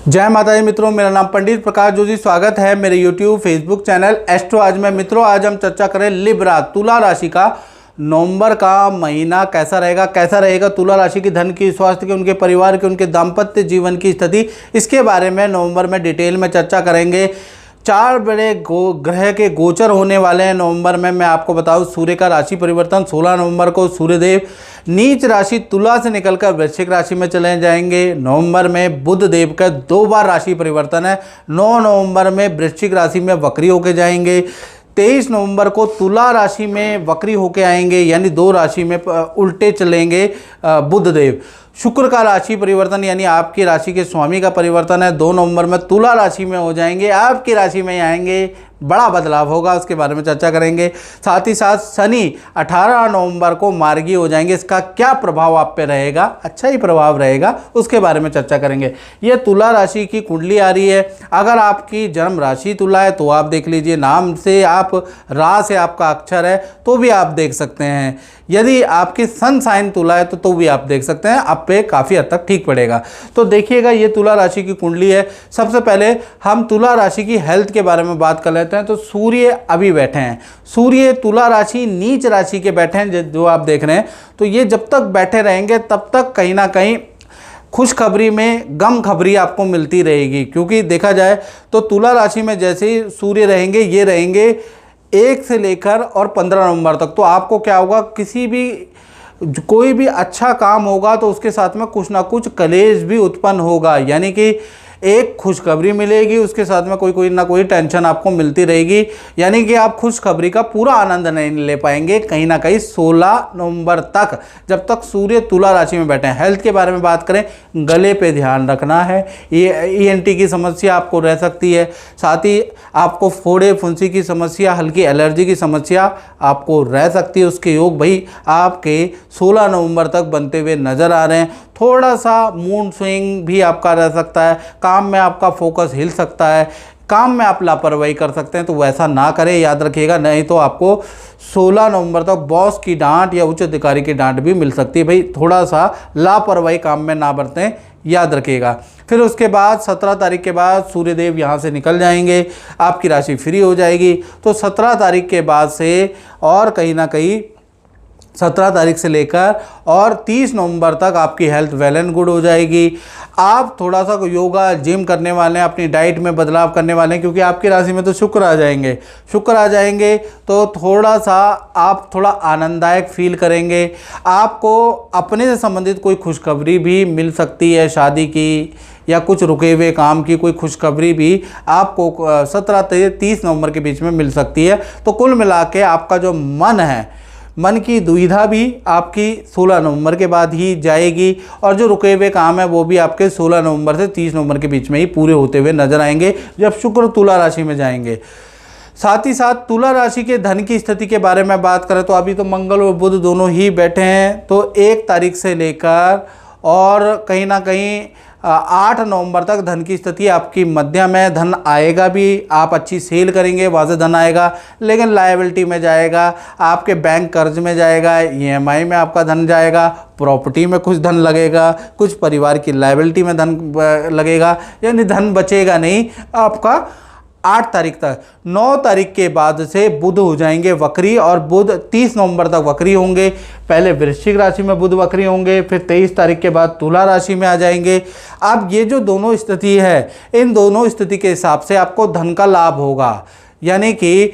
जय माता दी मित्रों, मेरा नाम पंडित प्रकाश जोशी। स्वागत है मेरे YouTube फेसबुक चैनल एस्ट्रो आज में। मित्रों, आज हम चर्चा करें लिब्रा तुला राशि का नवंबर का महीना कैसा रहेगा तुला राशि की धन की, स्वास्थ्य की, उनके परिवार की, उनके दाम्पत्य जीवन की स्थिति, इसके बारे में नवंबर में डिटेल में चर्चा करेंगे। 4 बड़े ग्रह के गोचर होने वाले हैं नवंबर में। मैं आपको बताऊं, सूर्य का राशि परिवर्तन 16 नवंबर को सूर्यदेव नीच राशि तुला से निकलकर वृश्चिक राशि में चले जाएंगे। नवंबर में बुध देव का 2 बार राशि परिवर्तन है। 9 नवंबर में वृश्चिक राशि में वक्री होके जाएंगे। 23 नवंबर को तुला राशि में वक्री होके आएंगे, यानी 2 राशि में उल्टे चलेंगे बुध देव। शुक्र का राशि परिवर्तन यानी आपकी राशि के स्वामी का परिवर्तन है। 2 नवंबर में तुला राशि में हो जाएंगे, आपकी राशि में आएंगे, बड़ा बदलाव होगा, उसके बारे में चर्चा करेंगे। साथ ही साथ शनि 18 नवंबर को मार्गी हो जाएंगे। इसका क्या प्रभाव आप पे रहेगा? अच्छा ही प्रभाव रहेगा, उसके बारे में चर्चा करेंगे। ये तुला राशि की कुंडली आ रही है। अगर आपकी जन्म राशि तुला है तो आप देख लीजिए, नाम से आप रा से आपका अक्षर है तो भी आप देख सकते हैं। यदि आपकी सन साइन तुला है तो भी आप देख सकते हैं, आप पे काफ़ी हद तक ठीक पड़ेगा। तो देखिएगा, ये तुला राशि की कुंडली है। सबसे पहले हम तुला राशि की हेल्थ के बारे में बात कर लेते हैं। तो सूर्य अभी बैठे हैं, सूर्य तुला राशि नीच राशि के बैठे हैं जो आप देख रहे हैं। तो ये जब तक बैठे रहेंगे तब तक कहीं ना कहीं खुशखबरी में गम खबरी आपको मिलती रहेगी, क्योंकि देखा जाए तो तुला राशि में जैसे ही सूर्य रहेंगे, ये रहेंगे 1 से लेकर और 15 नवंबर तक। तो आपको क्या होगा, कोई भी अच्छा काम होगा तो उसके साथ में कुछ ना कुछ कलेश भी उत्पन्न होगा, यानी कि एक खुशखबरी मिलेगी, उसके साथ में कोई ना कोई टेंशन आपको मिलती रहेगी, यानी कि आप खुशखबरी का पूरा आनंद नहीं ले पाएंगे कहीं ना कहीं 16 नवंबर तक, जब तक सूर्य तुला राशि में बैठे हैं। हेल्थ के बारे में बात करें, गले पे ध्यान रखना है। ENT की समस्या आपको रह सकती है, साथ ही आपको फोड़े फुंसी की समस्या, हल्की एलर्जी की समस्या आपको रह सकती है। उसके योग भाई आपके 16 नवंबर तक बनते हुए नजर आ रहे हैं। थोड़ा सा मूड स्विंग भी आपका रह सकता है, काम में आपका फोकस हिल सकता है, काम में आप लापरवाही कर सकते हैं, तो वैसा ना करें, याद रखिएगा। नहीं तो आपको 16 नवंबर तक बॉस की डांट या उच्च अधिकारी की डांट भी मिल सकती है। भाई थोड़ा सा लापरवाही काम में ना बरतें, याद रखिएगा। फिर उसके बाद 17 तारीख के बाद सूर्यदेव यहाँ से निकल जाएंगे, आपकी राशि फ्री हो जाएगी। तो 17 तारीख के बाद से और कहीं ना कहीं 17 तारीख से लेकर और 30 नवंबर तक आपकी हेल्थ वेल एंड गुड हो जाएगी। आप थोड़ा सा योगा जिम करने वाले हैं, अपनी डाइट में बदलाव करने वाले हैं, क्योंकि आपकी राशि में तो शुक्र आ जाएंगे तो थोड़ा सा आप थोड़ा आनंददायक फील करेंगे। आपको अपने से संबंधित कोई खुशखबरी भी मिल सकती है, शादी की या कुछ रुके हुए काम की कोई खुशखबरी भी आपको 17 से 30 नवंबर के बीच में मिल सकती है। तो कुल मिला के आपका जो मन की दुविधा भी आपकी 16 नवंबर के बाद ही जाएगी, और जो रुके हुए काम है वो भी आपके 16 नवंबर से 30 नवंबर के बीच में ही पूरे होते हुए नजर आएंगे, जब शुक्र तुला राशि में जाएंगे। साथ ही साथ तुला राशि के धन की स्थिति के बारे में बात करें तो अभी तो मंगल और बुध दोनों ही बैठे हैं। तो 1 तारीख से लेकर और कहीं ना कहीं 8 नवंबर तक धन की स्थिति आपकी मध्यम है। धन आएगा भी, आप अच्छी सेल करेंगे, वहाँ से धन आएगा, लेकिन लायबिलिटी में जाएगा, आपके बैंक कर्ज में जाएगा, EMI में आपका धन जाएगा, प्रॉपर्टी में कुछ धन लगेगा, कुछ परिवार की लायबिलिटी में धन लगेगा, यानी धन बचेगा नहीं आपका 8 तारीख तक। 9 तारीख के बाद से बुध हो जाएंगे वक्री, और बुध 30 नवंबर तक वक्री होंगे। पहले वृश्चिक राशि में बुध वक्री होंगे, फिर 23 तारीख के बाद तुला राशि में आ जाएंगे। अब ये जो दोनों स्थिति है, इन दोनों स्थिति के हिसाब से आपको धन का लाभ होगा, यानी कि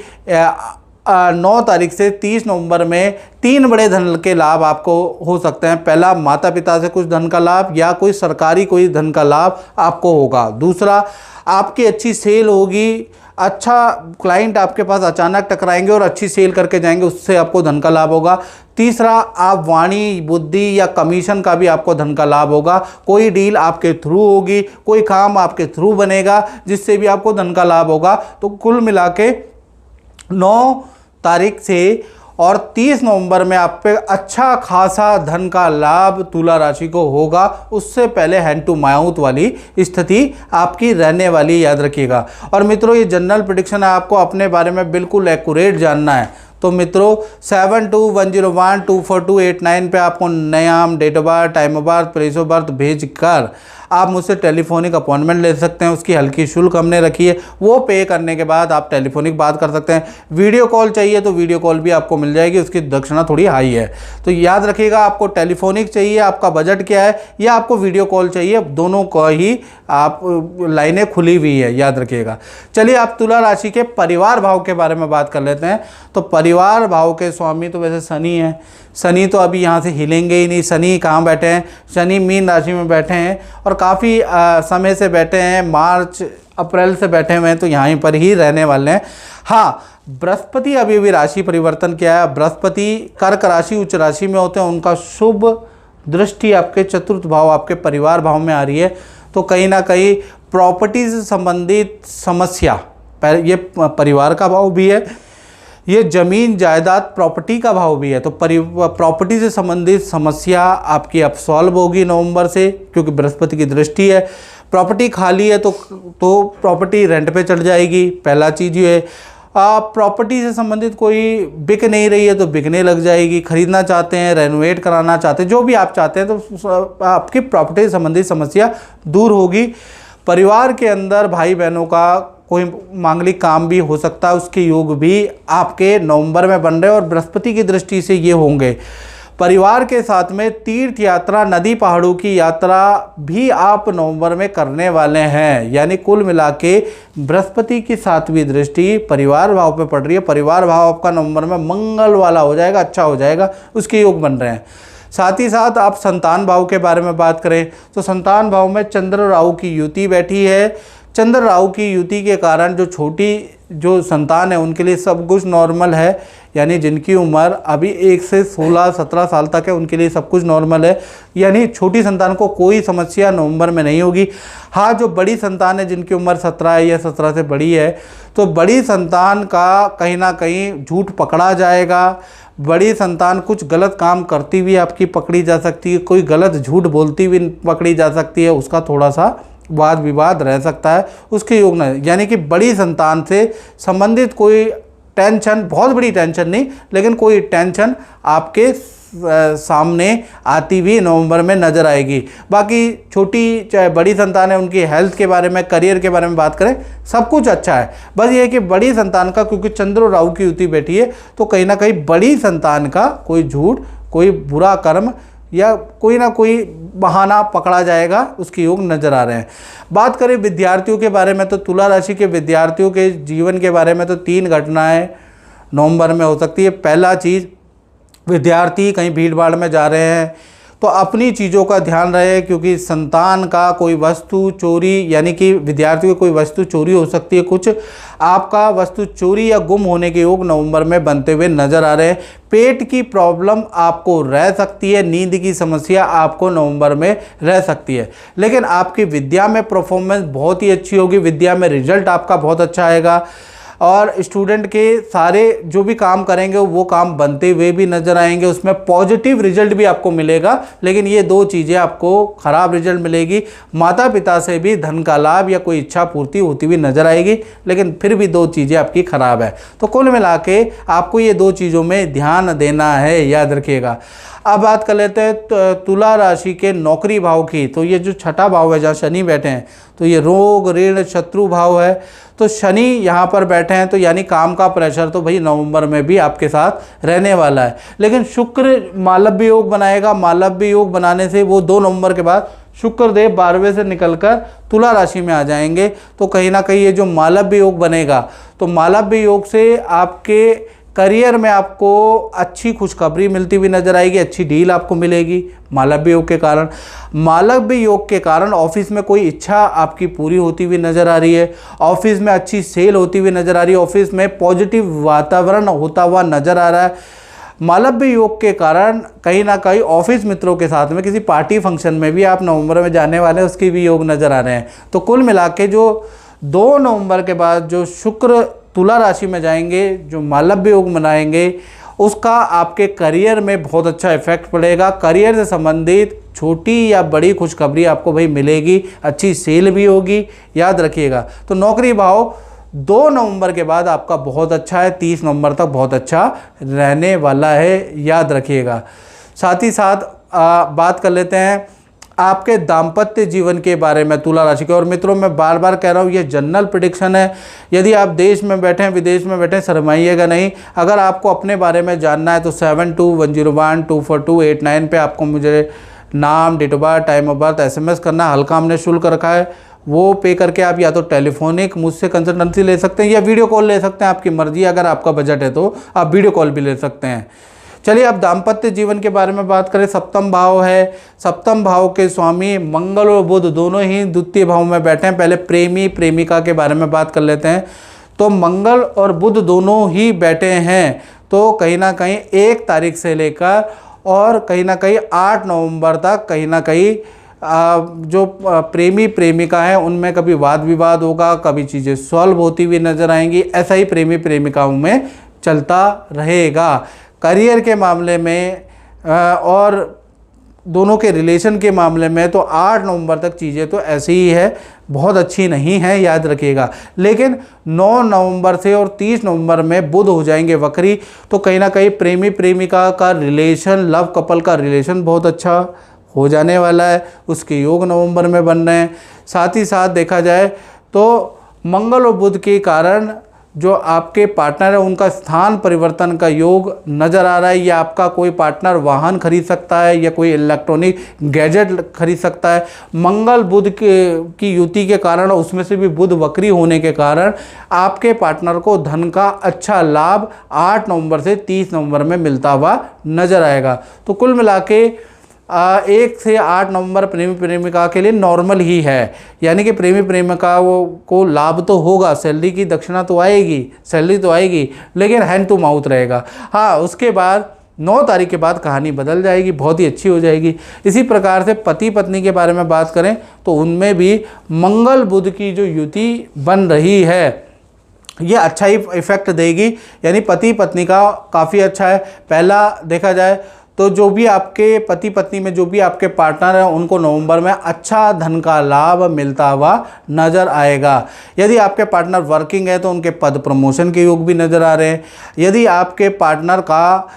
9 तारीख से 30 नवंबर में 3 बड़े धन के लाभ आपको हो सकते हैं। पहला, माता पिता से कुछ धन का लाभ या कोई सरकारी कोई धन का लाभ आपको होगा। दूसरा, आपकी अच्छी सेल होगी, अच्छा क्लाइंट आपके पास अचानक टकराएंगे और अच्छी सेल करके जाएंगे, उससे आपको धन का लाभ होगा। तीसरा, आप वाणी बुद्धि या कमीशन का भी आपको धन का लाभ होगा। कोई डील आपके थ्रू होगी, कोई काम आपके थ्रू बनेगा जिससे भी आपको धन का लाभ होगा। तो कुल मिला के 9 तारीख से और 30 नवंबर में आप पे अच्छा खासा धन का लाभ तुला राशि को होगा। उससे पहले हैंड टू माउथ वाली स्थिति आपकी रहने वाली, याद रखिएगा। और मित्रों, ये जनरल प्रेडिक्शन है, आपको अपने बारे में बिल्कुल एक्यूरेट जानना है तो मित्रों 7210124289 पे आपको नाम, date of birth, time of birth, place of birth भेज कर आप मुझसे टेलीफोनिक अपॉइंटमेंट ले सकते हैं, उसकी हल्की शुल्क हमने रखी है, वो पे करने के बाद आप टेलीफोनिक बात कर सकते हैं। वीडियो कॉल चाहिए तो वीडियो कॉल भी आपको मिल जाएगी, उसकी दक्षिणा थोड़ी हाई है। तो याद रखिएगा, आपको टेलीफोनिक चाहिए, आपका बजट क्या है, या आपको वीडियो कॉल चाहिए, दोनों को ही आप लाइनें खुली हुई है, याद रखिएगा। चलिए आप तुला राशि के परिवार भाव के बारे में बात कर लेते हैं। तो परिवार भाव के स्वामी तो वैसे शनि है, शनि तो अभी यहाँ से हिलेंगे ही नहीं। शनि कहाँ बैठे हैं? शनि मीन राशि में बैठे हैं और काफ़ी समय से बैठे हैं, मार्च अप्रैल से बैठे हुए हैं, तो यहीं पर ही रहने वाले हैं। हाँ, बृहस्पति अभी भी राशि परिवर्तन किया है। बृहस्पति कर्क राशि उच्च राशि में होते हैं, उनका शुभ दृष्टि आपके चतुर्थ भाव, आपके परिवार भाव में आ रही है। तो कहीं ना कहीं प्रॉपर्टी से संबंधित समस्या, ये परिवार का भाव भी है, ये जमीन जायदाद प्रॉपर्टी का भाव भी है। तो प्रॉपर्टी से संबंधित समस्या आपकी अब सॉल्व होगी नवंबर से, क्योंकि बृहस्पति की दृष्टि है। प्रॉपर्टी खाली है तो प्रॉपर्टी रेंट पे चढ़ जाएगी, पहला चीज़ ये है। प्रॉपर्टी से संबंधित कोई बिक नहीं रही है तो बिकने लग जाएगी। खरीदना चाहते हैं, रेनोवेट कराना चाहते हैं, जो भी आप चाहते हैं, तो आपकी प्रॉपर्टी से संबंधित समस्या दूर होगी। परिवार के अंदर भाई बहनों का कोई मांगलिक काम भी हो सकता है, उसके योग भी आपके नवंबर में बन रहे हैं और बृहस्पति की दृष्टि से ये होंगे। परिवार के साथ में तीर्थ यात्रा, नदी पहाड़ों की यात्रा भी आप नवंबर में करने वाले हैं। यानी कुल मिला के बृहस्पति की 7वीं दृष्टि परिवार भाव पे पड़ रही है। परिवार भाव आपका नवंबर में मंगल वाला हो जाएगा, अच्छा हो जाएगा, उसके योग बन रहे हैं। साथ ही साथ आप संतान भाव के बारे में बात करें तो संतान भाव में चंद्र राहु की युति बैठी है। चंद्र राहु की युति के कारण जो संतान है उनके लिए सब कुछ नॉर्मल है। यानी जिनकी उम्र अभी 1 से 16-17 साल तक है, उनके लिए सब कुछ नॉर्मल है। यानी छोटी संतान को कोई समस्या नवंबर में नहीं होगी। हाँ, जो बड़ी संतान है, जिनकी उम्र 17 है या 17 से बड़ी है, तो बड़ी संतान का कहीं ना कहीं झूठ पकड़ा जाएगा। बड़ी संतान कुछ गलत काम करती हुई आपकी पकड़ी जा सकती है, कोई गलत झूठ बोलती हुई पकड़ी जा सकती है, उसका थोड़ा सा वाद विवाद रह सकता है, उसके योग न। यानी कि बड़ी संतान से संबंधित कोई टेंशन, बहुत बड़ी टेंशन नहीं, लेकिन कोई टेंशन आपके सामने आती हुई नवंबर में नज़र आएगी। बाकी छोटी चाहे बड़ी संतान है, उनकी हेल्थ के बारे में, करियर के बारे में बात करें, सब कुछ अच्छा है। बस ये है कि बड़ी संतान का, क्योंकि चंद्र और राहु की युति बैठी है, तो कहीं ना कहीं बड़ी संतान का कोई झूठ, कोई बुरा कर्म या कोई ना कोई बहाना पकड़ा जाएगा, उसके योग नज़र आ रहे हैं। बात करें विद्यार्थियों के बारे में तो तुला राशि के विद्यार्थियों के जीवन के बारे में तो 3 घटनाएं नवंबर में हो सकती है। पहला चीज़, विद्यार्थी कहीं भीड़ भाड़ में जा रहे हैं तो अपनी चीज़ों का ध्यान रहे, क्योंकि संतान का कोई वस्तु चोरी, यानी कि विद्यार्थी की कोई वस्तु चोरी हो सकती है। कुछ आपका वस्तु चोरी या गुम होने के योग नवंबर में बनते हुए नज़र आ रहे हैं। पेट की प्रॉब्लम आपको रह सकती है, नींद की समस्या आपको नवंबर में रह सकती है, लेकिन आपकी विद्या में परफॉर्मेंस बहुत ही अच्छी होगी। विद्या में रिजल्ट आपका बहुत अच्छा आएगा और स्टूडेंट के सारे जो भी काम करेंगे वो काम बनते हुए भी नज़र आएंगे, उसमें पॉजिटिव रिजल्ट भी आपको मिलेगा। लेकिन ये 2 चीज़ें आपको ख़राब रिजल्ट मिलेगी। माता पिता से भी धन का लाभ या कोई इच्छा पूर्ति होती हुई नज़र आएगी, लेकिन फिर भी 2 चीज़ें आपकी ख़राब है। तो कुल मिला के आपको ये 2 चीज़ों में ध्यान देना है, याद रखिएगा। अब बात कर लेते हैं तुला राशि के नौकरी भाव की। तो ये जो 6ठा भाव है, जहाँ शनि बैठे हैं, तो ये रोग ऋण शत्रु भाव है। तो शनि यहाँ पर बैठे हैं, तो यानी काम का प्रेशर तो भाई नवंबर में भी आपके साथ रहने वाला है। लेकिन शुक्र मालव्य योग बनाएगा। मालव्य योग बनाने से वो 2 नवंबर के बाद शुक्र देव 12वें से निकलकर तुला राशि में आ जाएंगे। तो कहीं ना कहीं ये जो मालव्य योग बनेगा, तो मालव्य योग से आपके करियर में आपको अच्छी खुशखबरी मिलती हुई नजर आएगी, अच्छी डील आपको मिलेगी मालव्य योग के कारण। मालव्य योग के कारण ऑफिस में कोई इच्छा आपकी पूरी होती हुई नजर आ रही है, ऑफिस में अच्छी सेल होती हुई नजर आ रही है, ऑफिस में पॉजिटिव वातावरण होता हुआ नजर आ रहा है। मालव्य योग के कारण कहीं ना कहीं ऑफिस मित्रों के साथ में किसी पार्टी फंक्शन में भी आप नवंबर में जाने वाले हैं, उसके भी योग नजर आ रहे हैं। तो कुल मिला के जो 2 नवंबर के बाद जो शुक्र तुला राशि में जाएंगे, जो मालव्य योग मनाएंगे, उसका आपके करियर में बहुत अच्छा इफेक्ट पड़ेगा। करियर से संबंधित छोटी या बड़ी खुशखबरी आपको भाई मिलेगी, अच्छी सेल भी होगी, याद रखिएगा। तो नौकरी भाव 2 नवंबर के बाद आपका बहुत अच्छा है, 30 नवंबर तक बहुत अच्छा रहने वाला है, याद रखिएगा। साथ ही साथ बात कर लेते हैं आपके दाम्पत्य जीवन के बारे में तुला राशि के। और मित्रों, मैं बार बार कह रहा हूँ, ये जनरल प्रेडिक्शन है। यदि आप देश में बैठे हैं, विदेश में बैठे हैं, शर्माइएगा नहीं। अगर आपको अपने बारे में जानना है तो 7210124289 पे आपको मुझे नाम, date of birth, time of birth SMS करना। हल्का हमने शुल्क रखा है, वो पे करके आप या तो टेलीफोनिक मुझसे कंसल्टेंसी ले सकते हैं या वीडियो कॉल ले सकते हैं, आपकी मर्जी। अगर आपका बजट है तो आप वीडियो कॉल भी ले सकते हैं। चलिए, अब दाम्पत्य जीवन के बारे में बात करें। सप्तम भाव है, सप्तम भाव के स्वामी मंगल और बुध दोनों ही द्वितीय भाव में बैठे हैं। पहले प्रेमी प्रेमिका के बारे में बात कर लेते हैं। तो मंगल और बुध दोनों ही बैठे हैं, तो कहीं ना कहीं 1 तारीख से लेकर और कहीं ना कहीं 8 नवंबर तक कहीं ना कहीं जो प्रेमी प्रेमिका हैं उनमें कभी वाद विवाद होगा, कभी चीज़ें सॉल्व होती हुई नजर आएंगी। ऐसा ही प्रेमी प्रेमिकाओं में चलता रहेगा। करियर के मामले में और दोनों के रिलेशन के मामले में तो 8 नवंबर तक चीज़ें तो ऐसी ही है, बहुत अच्छी नहीं है, याद रखिएगा। लेकिन 9 नवंबर से और 30 नवंबर में बुध हो जाएंगे वक्री, तो कहीं ना कहीं प्रेमी प्रेमिका का रिलेशन, लव कपल का रिलेशन बहुत अच्छा हो जाने वाला है। उसके योग नवंबर में बन रहे हैं। साथ ही साथ देखा जाए तो मंगल और बुध के कारण जो आपके पार्टनर है उनका स्थान परिवर्तन का योग नज़र आ रहा है। या आपका कोई पार्टनर वाहन खरीद सकता है या कोई इलेक्ट्रॉनिक गैजेट खरीद सकता है। मंगल बुध की युति के कारण, उसमें से भी बुध वक्री होने के कारण, आपके पार्टनर को धन का अच्छा लाभ 8 नवंबर से 30 नवंबर में मिलता हुआ नज़र आएगा। तो कुल मिला के 1 से 8 नवंबर प्रेमी प्रेमिका के लिए नॉर्मल ही है। यानी कि प्रेमी प्रेमिका को लाभ तो होगा, सैलरी की दक्षिणा तो आएगी, सैलरी तो आएगी, लेकिन हैंड टू माउथ रहेगा। हाँ, उसके बाद 9 तारीख के बाद कहानी बदल जाएगी, बहुत ही अच्छी हो जाएगी। इसी प्रकार से पति पत्नी के बारे में बात करें तो उनमें भी मंगल बुध की जो युति बन रही है ये अच्छा ही इफेक्ट देगी। यानी पति पत्नी का काफ़ी अच्छा है। पहला देखा जाए तो जो भी आपके पति पत्नी में जो भी आपके पार्टनर हैं उनको नवंबर में अच्छा धन का लाभ मिलता हुआ नज़र आएगा। यदि आपके पार्टनर वर्किंग है तो उनके पद प्रमोशन के योग भी नज़र आ रहे हैं। यदि आपके पार्टनर का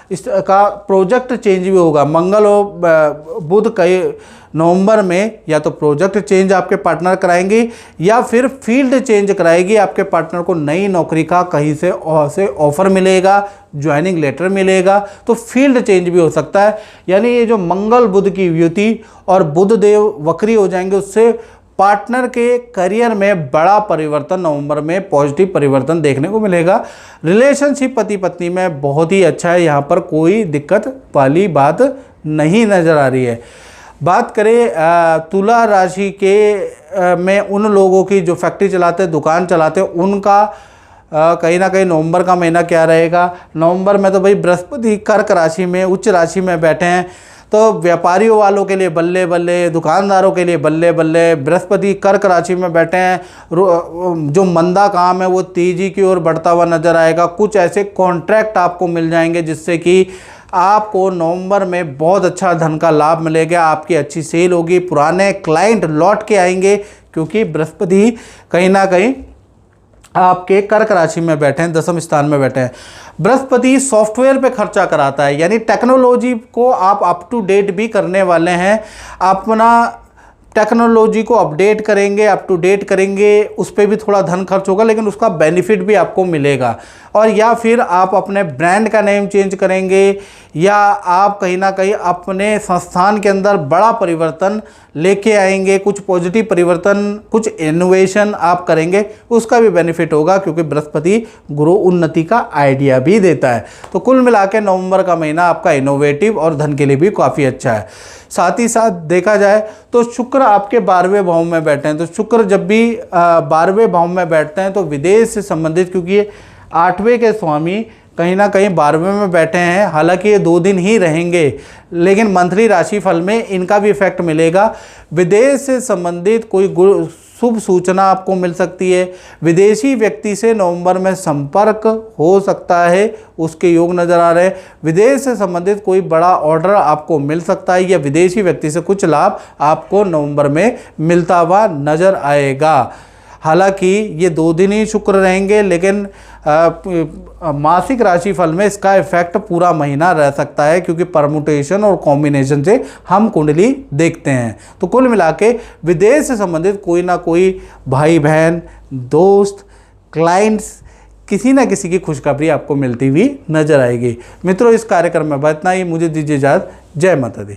प्रोजेक्ट चेंज भी होगा, मंगल और बुध कई नवंबर में या तो प्रोजेक्ट चेंज आपके पार्टनर कराएंगे या फिर फील्ड चेंज कराएगी। आपके पार्टनर को नई नौकरी का कहीं से ऑफर मिलेगा, ज्वाइनिंग लेटर मिलेगा, तो फील्ड चेंज भी हो सकता है। यानी ये जो मंगल बुध की युति और बुध देव वक्री हो जाएंगे, उससे पार्टनर के करियर में बड़ा परिवर्तन नवंबर में, पॉजिटिव परिवर्तन देखने को मिलेगा। रिलेशनशिप पति पत्नी में बहुत ही अच्छा है, यहाँ पर कोई दिक्कत वाली बात नहीं नज़र आ रही है। बात करें तुला राशि के में उन लोगों की जो फैक्ट्री चलाते हैं, दुकान चलाते हैं, उनका कहीं ना कहीं नवंबर का महीना क्या रहेगा। नवंबर में तो भाई बृहस्पति कर्क राशि में, उच्च राशि में बैठे हैं, तो व्यापारियों वालों के लिए बल्ले बल्ले, दुकानदारों के लिए बल्ले बल्ले। बृहस्पति कर्क राशि में बैठे हैं, जो मंदा काम है वो तेजी की ओर बढ़ता हुआ नजर आएगा। कुछ ऐसे कॉन्ट्रैक्ट आपको मिल जाएंगे जिससे कि आपको नवंबर में बहुत अच्छा धन का लाभ मिलेगा, आपकी अच्छी सेल होगी, पुराने क्लाइंट लौट के आएंगे, क्योंकि बृहस्पति कहीं ना कहीं आपके कर्क राशि में बैठे हैं, 10वें स्थान में बैठे हैं। बृहस्पति सॉफ्टवेयर पे खर्चा कराता है, यानी टेक्नोलॉजी को आप अप टू डेट भी करने वाले हैं। अपना टेक्नोलॉजी को अपडेट करेंगे, अप टू डेट करेंगे, उस पर भी थोड़ा धन खर्च होगा, लेकिन उसका बेनिफिट भी आपको मिलेगा। और या फिर आप अपने ब्रांड का नेम चेंज करेंगे, या आप कहीं ना कहीं अपने संस्थान के अंदर बड़ा परिवर्तन लेके आएंगे, कुछ पॉजिटिव परिवर्तन, कुछ इनोवेशन आप करेंगे, उसका भी बेनिफिट होगा, क्योंकि बृहस्पति गुरु उन्नति का आइडिया भी देता है। तो कुल मिला के नवंबर का महीना आपका इनोवेटिव और धन के लिए भी काफ़ी अच्छा है। साथ ही साथ देखा जाए तो शुक्र आपके 12वें भाव में बैठे हैं, तो शुक्र जब भी 12वें भाव में बैठते हैं तो विदेश से संबंधित, क्योंकि 8वें के स्वामी कहीं ना कहीं 12वें में बैठे हैं, हालांकि ये 2 दिन ही रहेंगे, लेकिन मंथली राशिफल में इनका भी इफेक्ट मिलेगा। विदेश से संबंधित कोई शुभ सूचना आपको मिल सकती है। विदेशी व्यक्ति से नवंबर में संपर्क हो सकता है, उसके योग नज़र आ रहे हैं। विदेश से संबंधित कोई बड़ा ऑर्डर आपको मिल सकता है, या विदेशी व्यक्ति से कुछ लाभ आपको नवंबर में मिलता हुआ नज़र आएगा। हालांकि ये 2 दिन ही शुक्र रहेंगे, लेकिन मासिक राशिफल में इसका इफेक्ट पूरा महीना रह सकता है, क्योंकि परमुटेशन और कॉम्बिनेशन से हम कुंडली देखते हैं। तो कुल मिला के विदेश से संबंधित कोई ना कोई भाई बहन, दोस्त, क्लाइंट्स, किसी ना किसी की खुशखबरी आपको मिलती हुई नजर आएगी। मित्रों, इस कार्यक्रम में इतना ही। मुझे दीजिए इजाज़त। जय माता दी।